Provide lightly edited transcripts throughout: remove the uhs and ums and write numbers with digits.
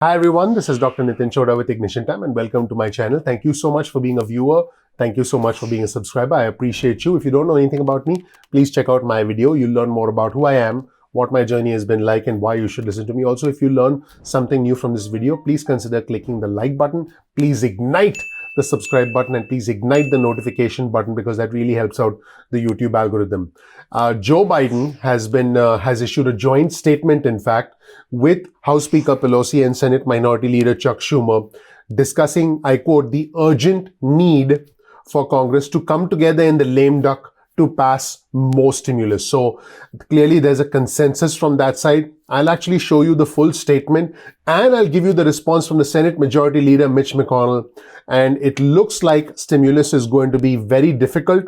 Hi everyone, this is Dr. Chhoda with Ignition Time and welcome to my channel. Thank you so much for being a viewer. Thank you so much for being a subscriber. I appreciate you. If you don't know anything about me, please check out my video. You'll learn more about who I am, what my journey has been like, and why you should listen to me. Also, if you learn something new from this video, please consider clicking the like button. Please ignite the subscribe button and please ignite the notification button because that really helps out the YouTube algorithm. Joe Biden has issued a joint statement, in fact, with House Speaker Pelosi and Senate Minority Leader Chuck Schumer, discussing, I quote, the urgent need for Congress to come together in the lame duck to pass more stimulus. So clearly there's a consensus from that side. I'll actually show you the full statement and I'll give you the response from the Senate Majority Leader Mitch McCONNEll. And it looks like stimulus is going to be very difficult,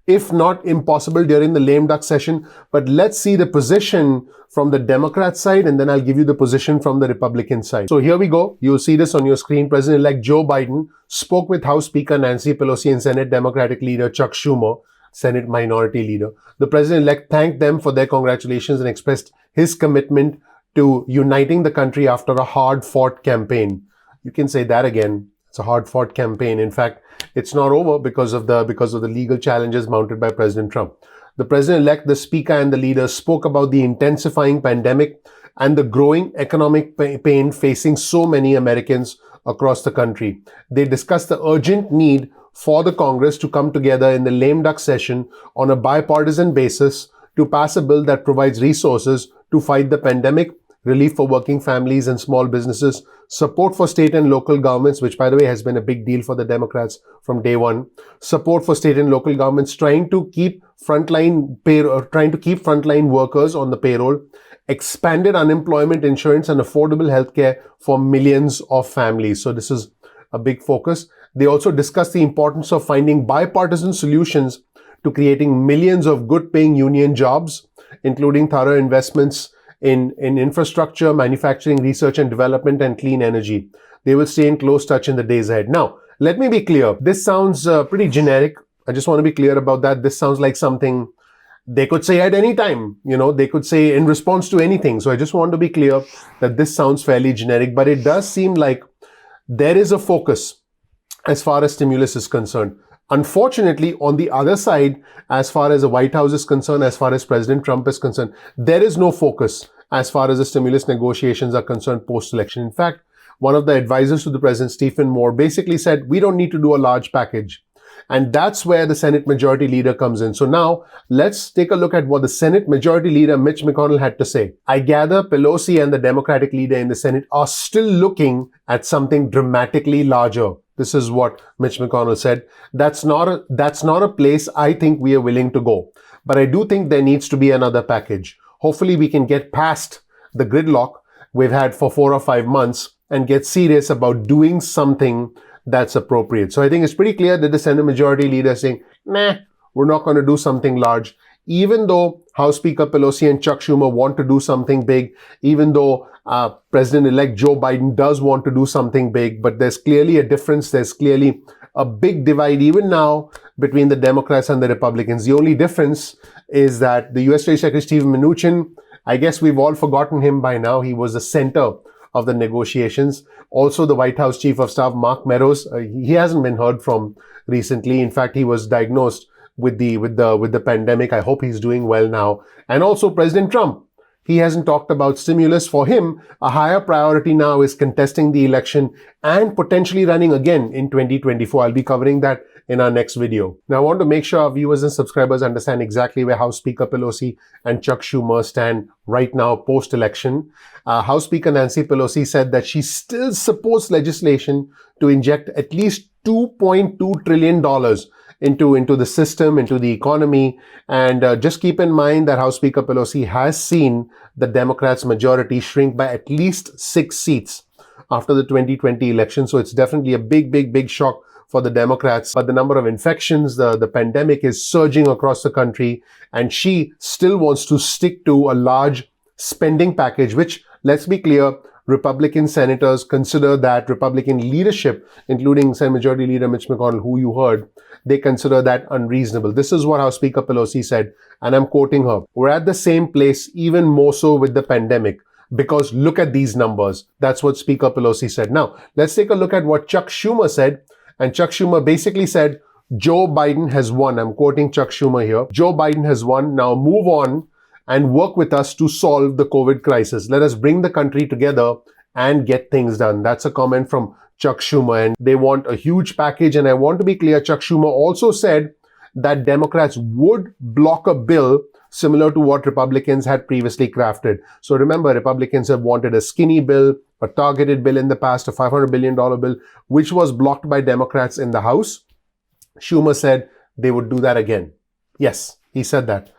if not impossible, during the lame duck session. But let's see the position from the Democrat side, and then I'll give you the position from the Republican side. So here we go. You'll see this on your screen. President-elect Joe Biden spoke with House Speaker Nancy Pelosi and Senate Democratic Leader Chuck Schumer, Senate Minority Leader. The President-elect thanked them for their congratulations and expressed his commitment to uniting the country after a hard-fought campaign. You can say that again. It's a hard-fought campaign. In fact, it's not over because of the legal challenges mounted by President Trump. The President-elect, the Speaker, and the leader spoke about the intensifying pandemic and the growing economic pain facing so many Americans across the country. They discussed the urgent need for the Congress to come together in the lame duck session on a bipartisan basis to pass a bill that provides resources to fight the pandemic, relief for working families and small businesses, support for state and local governments, which by the way has been a big deal for the Democrats from day one, support for state and local governments trying to keep frontline workers on the payroll, expanded unemployment insurance and affordable healthcare for millions of families. So this is a big focus. They also discussed the importance of finding bipartisan solutions to creating millions of good-paying union jobs, including thorough investments in infrastructure, manufacturing, research and development, and clean energy. They will stay in close touch in the days ahead. Now, let me be clear. This sounds pretty generic. I just want to be clear about that. This sounds like something they could say at any time. They could say in response to anything. So I just want to be clear that this sounds fairly generic, but it does seem like there is a focus as far as stimulus is concerned. Unfortunately, on the other side, as far as the White House is concerned, as far as President Trump is concerned, there is no focus as far as the stimulus negotiations are concerned post-election. In fact, one of the advisors to the president, Stephen Moore, basically said, we don't need to do a large package. And that's where the Senate Majority Leader comes in. So now, let's take a look at what the Senate Majority Leader, Mitch McConnell, had to say. I gather Pelosi and the Democratic leader in the Senate are still looking at something dramatically larger. This is what Mitch McConnell said. That's not a place I think we are willing to go. But I do think there needs to be another package. Hopefully we can get past the gridlock we've had for 4 or 5 months and get serious about doing something that's appropriate. So I think it's pretty clear that the Senate Majority Leader is saying, nah, we're not going to do something large. Even though House Speaker Pelosi and Chuck Schumer want to do something big, even though President-elect Joe Biden does want to do something big, but there's clearly a difference. There's clearly a big divide even now between the Democrats and the Republicans. The only difference is that the U.S. Trade Secretary Steve Mnuchin, I guess we've all forgotten him by now. He was the center of the negotiations. Also, the White House Chief of Staff, Mark Meadows, he hasn't been heard from recently. In fact, he was diagnosed with the pandemic. I hope he's doing well now. And also President Trump. He hasn't talked about stimulus. For him, a higher priority now is contesting the election and potentially running again in 2024. I'll be covering that in our next video. Now, I want to make sure our viewers and subscribers understand exactly where House Speaker Pelosi and Chuck Schumer stand right now post-election. House Speaker Nancy Pelosi said that she still supports legislation to inject at least $2.2 trillion into the system, into the economy. And just keep in mind that House Speaker Pelosi has seen the Democrats' majority shrink by at least 6 seats after the 2020 election. So it's definitely a big shock for the Democrats. But the number of infections, the pandemic is surging across the country. And she still wants to stick to a large spending package, which, let's be clear, Republican senators consider that, Republican leadership, including Senate Majority Leader Mitch McConnell, who you heard, they consider that unreasonable. This is what House Speaker Pelosi said, and I'm quoting her. We're at the same place, even more so with the pandemic. because look at these numbers. That's what Speaker Pelosi said. Now, let's take a look at what Chuck Schumer said. And Chuck Schumer basically said, Joe Biden has won. I'm quoting Chuck Schumer here. Joe Biden has won. Now move on and work with us to solve the COVID crisis. Let us bring the country together and get things done. That's a comment from Chuck Schumer. And they want a huge package. And I want to be clear, Chuck Schumer also said that Democrats would block a bill similar to what Republicans had previously crafted. So remember, Republicans have wanted a skinny bill, a targeted bill in the past, a $500 billion bill, which was blocked by Democrats in the House. Schumer said they would do that again. Yes, he said that.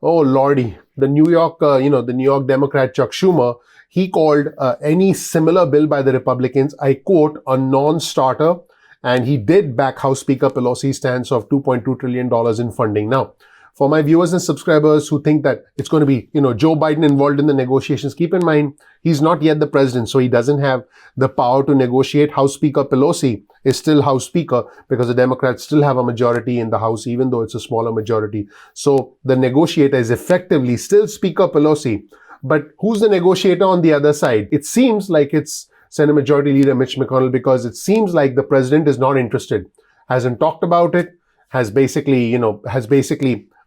Oh, Lordy. The New York Democrat Chuck Schumer, he called any similar bill by the Republicans, I quote, a non-starter. And he did back House Speaker Pelosi's stance of $2.2 trillion in funding. Now, for my viewers and subscribers who think that it's going to be, Joe Biden involved in the negotiations, keep in mind, he's not yet the president, so he doesn't have the power to negotiate. House Speaker Pelosi is still House Speaker because the Democrats still have a majority in the House, even though it's a smaller majority. So the negotiator is effectively still Speaker Pelosi. But who's the negotiator on the other side? It seems like it's Senate Majority Leader Mitch McCONNELL, because it seems like the president is not interested, hasn't talked about it, has basically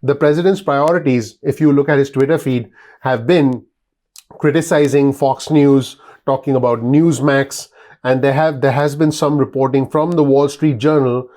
the president's priorities, if you look at his Twitter feed, have been criticizing Fox News, talking about Newsmax, and there has been some reporting from the Wall Street Journal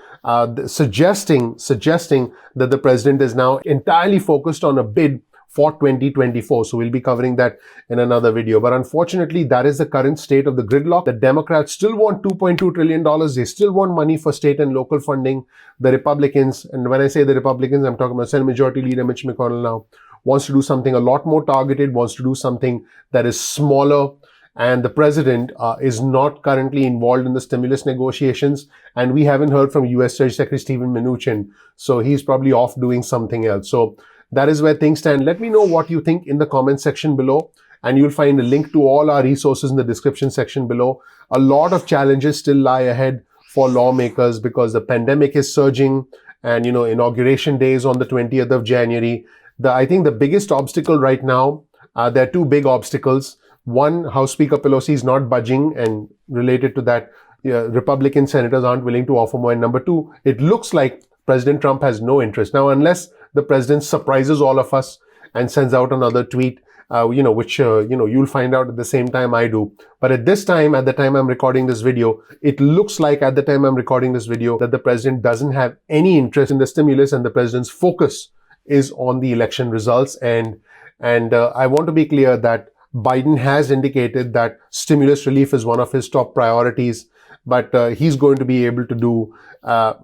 suggesting that the president is now entirely focused on a bid for 2024. So we'll be covering that in another video. But unfortunately, that is the current state of the gridlock. The Democrats still want $2.2 trillion. They still want money for state and local funding. The Republicans, and when I say the Republicans, I'm talking about Senate Majority Leader Mitch McConnell now, wants to do something a lot more targeted, wants to do something that is smaller. And the president is not currently involved in the stimulus negotiations. And we haven't heard from U.S. Treasury Secretary Steven Mnuchin. So he's probably off doing something else. So that is where things stand. Let me know what you think in the comment section below. And you'll find a link to all our resources in the description section below. A lot of challenges still lie ahead for lawmakers because the pandemic is surging. And, inauguration day is on the 20th of January. I think the biggest obstacle right now, there are two big obstacles. One, House Speaker Pelosi is not budging, and related to that, Republican senators aren't willing to offer more. And number two, it looks like President Trump has no interest. Now, unless the president surprises all of us and sends out another tweet, which you'll find out at the same time I do. But at the time I'm recording this video, it looks like at the time I'm recording this video that the president doesn't have any interest in the stimulus, and the president's focus is on the election results. And I want to be clear that Biden has indicated that stimulus relief is one of his top priorities, but he's going to be able to do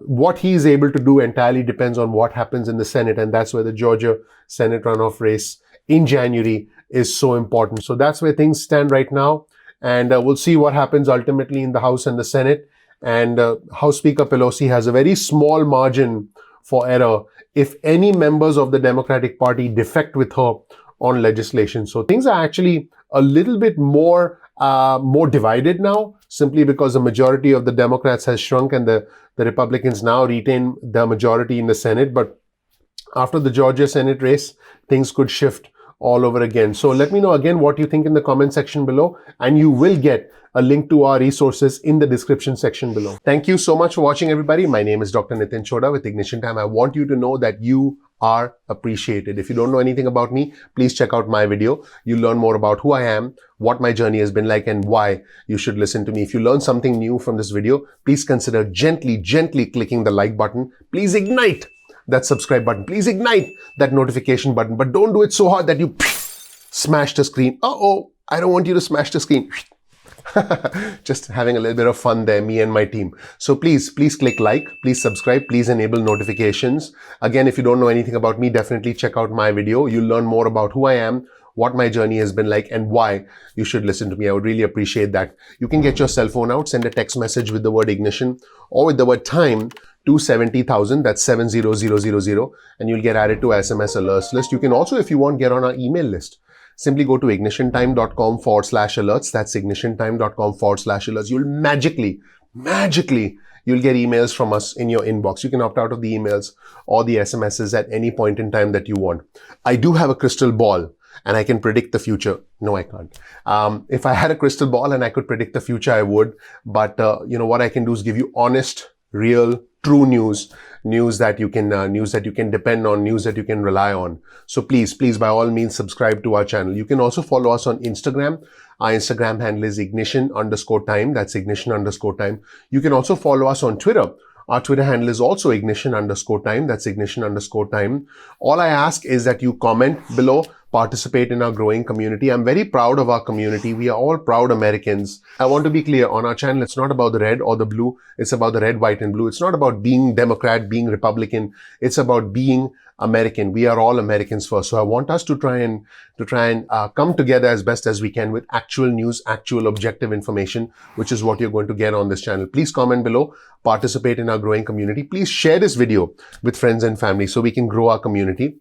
what he's able to do entirely depends on what happens in the Senate. And that's where the Georgia Senate runoff race in January is so important. So that's where things stand right now. And we'll see what happens ultimately in the House and the Senate. And House Speaker Pelosi has a very small margin for error if any members of the Democratic Party defect with her on legislation. So things are actually a little bit more divided now, simply because the majority of the Democrats has shrunk and the Republicans now retain the majority in the Senate. But after the Georgia Senate race, things could shift all over again. So let me know again what you think in the comment section below, and you will get a link to our resources in the description section below. Thank you so much for watching, everybody. My name is Dr. Nitin Chhoda with Ignition Time. I want you to know that you are appreciated. If you don't know anything about me, please check out my video. You'll learn more about who I am, what my journey has been like, and why you should listen to me. If you learn something new from this video, please consider gently clicking the like button. Please ignite that subscribe button. Please ignite that notification button, but don't do it so hard that you smash the screen. I don't want you to smash the screen. Just having a little bit of fun there, me and my team. So please click like, please subscribe, please enable notifications. Again, if you don't know anything about me, definitely check out my video. You'll learn more about who I am, what my journey has been like, and why you should listen to me. I would really appreciate that. You can get your cell phone out, send a text message with the word ignition or with the word time to 70,000, that's 70000, and you'll get added to SMS alerts list. You can also, if you want, get on our email list. Simply go to ignitiontime.com/alerts. That's ignitiontime.com/alerts. You'll magically, you'll get emails from us in your inbox. You can opt out of the emails or the SMSs at any point in time that you want. I do have a crystal ball, and I can predict the future. No, I can't. If I had a crystal ball and I could predict the future, I would. But what I can do is give you honest, real, true news that you can depend on, news that you can rely on. So please, by all means, subscribe to our channel. You can also follow us on Instagram. Our Instagram handle is ignition_time. That's ignition_time. You can also follow us on Twitter. Our Twitter handle is also ignition_time. That's ignition_time. All I ask is that you comment below, participate in our growing community. I'm very proud of our community. We are all proud Americans. I want to be clear, on our channel, it's not about the red or the blue. It's about the red, white, and blue. It's not about being Democrat, being Republican. It's about being American. We are all Americans first. So I want us to try and come together as best as we can with actual news, actual objective information, which is what you're going to get on this channel. Please comment below, participate in our growing community. Please share this video with friends and family so we can grow our community.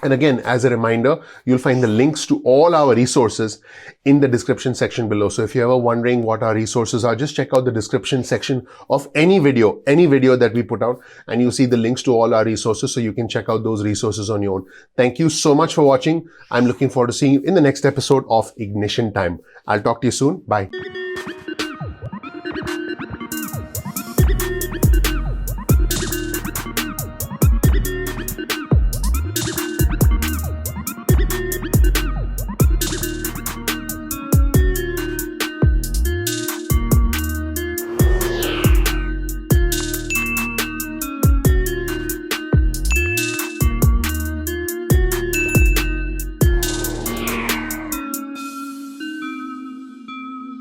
And again, as a reminder, you'll find the links to all our resources in the description section below. So if you're ever wondering what our resources are, just check out the description section of any video that we put out, and you'll see the links to all our resources so you can check out those resources on your own. Thank you so much for watching. I'm looking forward to seeing you in the next episode of Ignition Time. I'll talk to you soon. Bye.